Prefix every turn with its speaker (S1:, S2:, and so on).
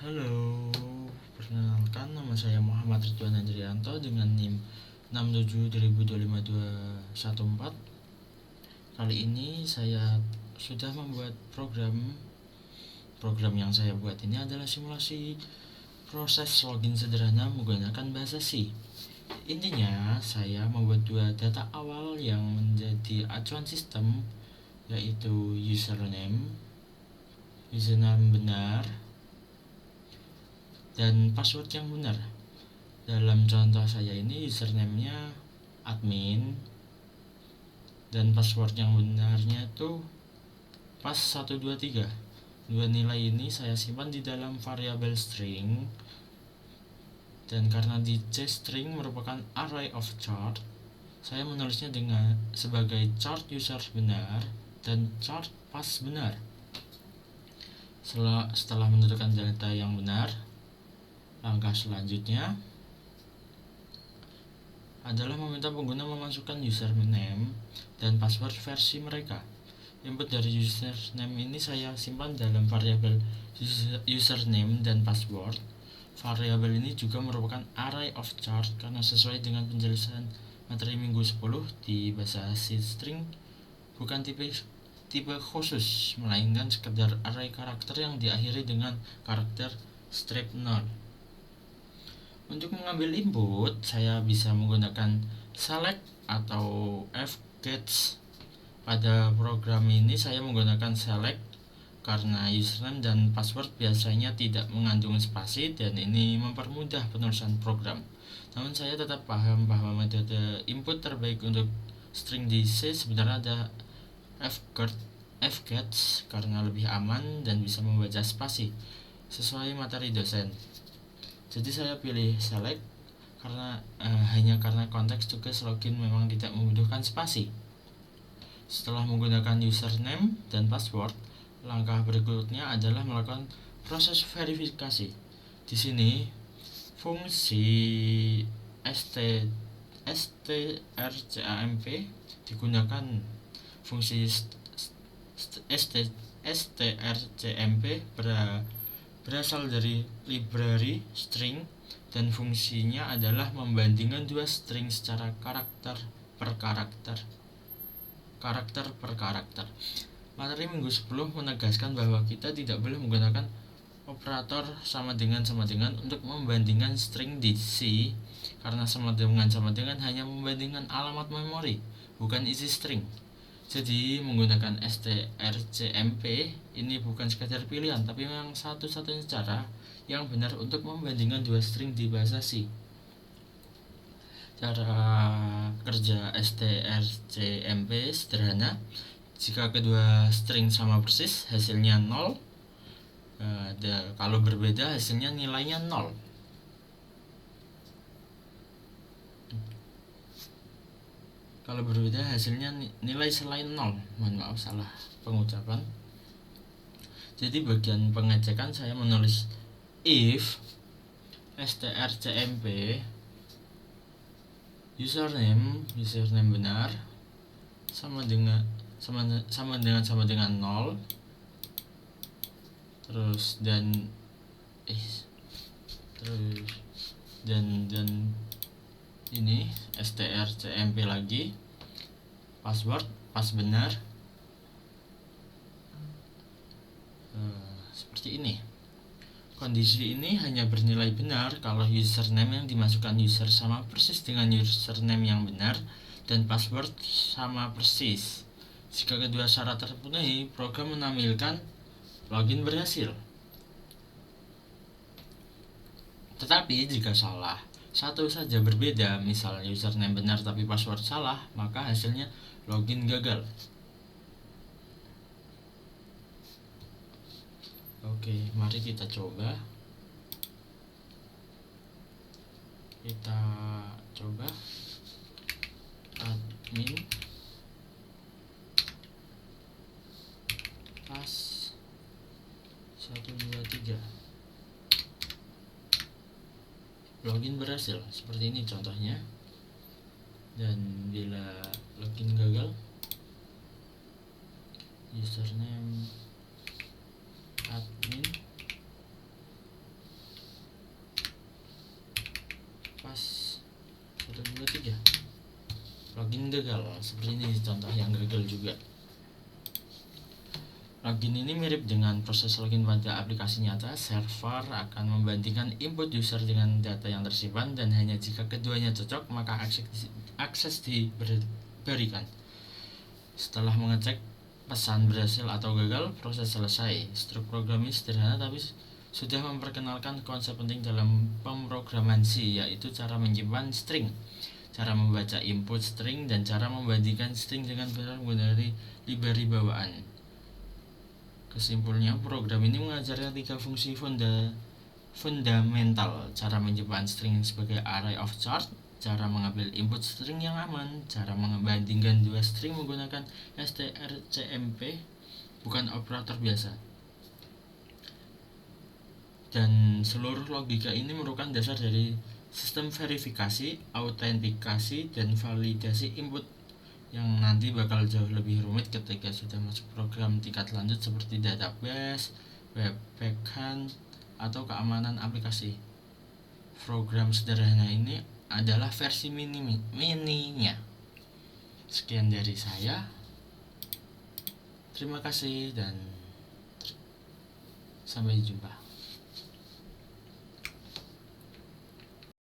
S1: Halo, perkenalkan nama saya Muhammad Ridwan Andrianto dengan NIM 67.2025.214. Kali ini saya sudah membuat program yang saya buat ini adalah simulasi proses login sederhana menggunakan bahasa C. Intinya saya membuat dua data awal yang menjadi acuan sistem, yaitu username benar dan password yang benar. Dalam contoh saya ini username-nya admin dan password yang benarnya itu pas 123. Dua nilai ini saya simpan di dalam variabel string, dan karena di C string merupakan array of chart, saya menulisnya sebagai chart user benar dan chart pas benar. Setelah menentukan data yang benar, langkah selanjutnya adalah meminta pengguna memasukkan username dan password versi mereka. Input dari username ini saya simpan dalam variabel username dan password. Variabel ini juga merupakan array of chart karena sesuai dengan penjelasan materi minggu 10 di bahasa C string bukan tipe khusus, melainkan sekedar array karakter yang diakhiri dengan karakter strip 0. Untuk mengambil input, saya bisa menggunakan select atau fgetch. Pada program ini saya menggunakan select karena username dan password biasanya tidak mengandung spasi, dan ini mempermudah penulisan program. Namun saya tetap paham bahwa metode input terbaik untuk string di C sebenarnya ada fgetch karena lebih aman dan bisa membaca spasi sesuai materi dosen. Jadi saya pilih select hanya karena konteks tugas login memang tidak membutuhkan spasi. Setelah menggunakan username dan password, langkah berikutnya adalah melakukan proses verifikasi. Di sini fungsi strcmp digunakan. Fungsi strcmp berasal dari library string dan fungsinya adalah membandingkan dua string secara karakter per karakter. Materi minggu 10 menegaskan bahwa kita tidak boleh menggunakan operator sama dengan untuk membandingkan string di C, karena sama dengan hanya membandingkan alamat memori, bukan isi string. Jadi menggunakan strcmp ini bukan sekadar pilihan, tapi memang satu-satunya cara yang benar untuk membandingkan dua string di bahasa C. Cara kerja strcmp sederhana. Jika kedua string sama persis, hasilnya 0. Kalau berbeda, hasilnya nilainya 0. Kalau berbeda, hasilnya nilai selain 0. Mohon maaf, salah pengucapan. Jadi bagian pengecekan saya menulis if strcmp username benar sama dengan 0, terus dan ini strcmp lagi, password pas benar, seperti ini. Kondisi ini hanya bernilai benar kalau username yang dimasukkan user sama persis dengan username yang benar dan password sama persis. Jika kedua syarat terpenuhi, program menampilkan login berhasil. Tetapi jika salah satu saja berbeda, misal username benar tapi password salah, maka hasilnya login gagal. Oke, mari kita coba. Admin pas 123. Login berhasil, seperti ini contohnya. Dan bila login gagal, username admin ketiga, login gagal. Seperti ini contoh yang gagal juga. Login ini mirip dengan proses login pada aplikasi nyata. Server akan membandingkan input user dengan data yang tersimpan, dan hanya jika keduanya cocok maka akses diberikan. Setelah mengecek pesan berhasil atau gagal, proses selesai. Struktur programnya sederhana tapi sudah memperkenalkan konsep penting dalam pemrograman C, yaitu cara menyimpan string, cara membaca input string, dan cara membandingkan string dengan benar menggunakan library bawaan. Kesimpulannya, program ini mengajarkan 3 fungsi fundamental: cara menyimpan string sebagai array of chart, cara mengambil input string yang aman, cara membandingkan 2 string menggunakan strcmp, bukan operator biasa. Dan seluruh logika ini merupakan dasar dari sistem verifikasi, autentikasi, dan validasi input yang nanti bakal jauh lebih rumit ketika sudah masuk program tingkat lanjut seperti database, web backend, atau keamanan aplikasi. Program sederhana ini adalah versi mininya. Sekian dari saya. Terima kasih dan sampai jumpa.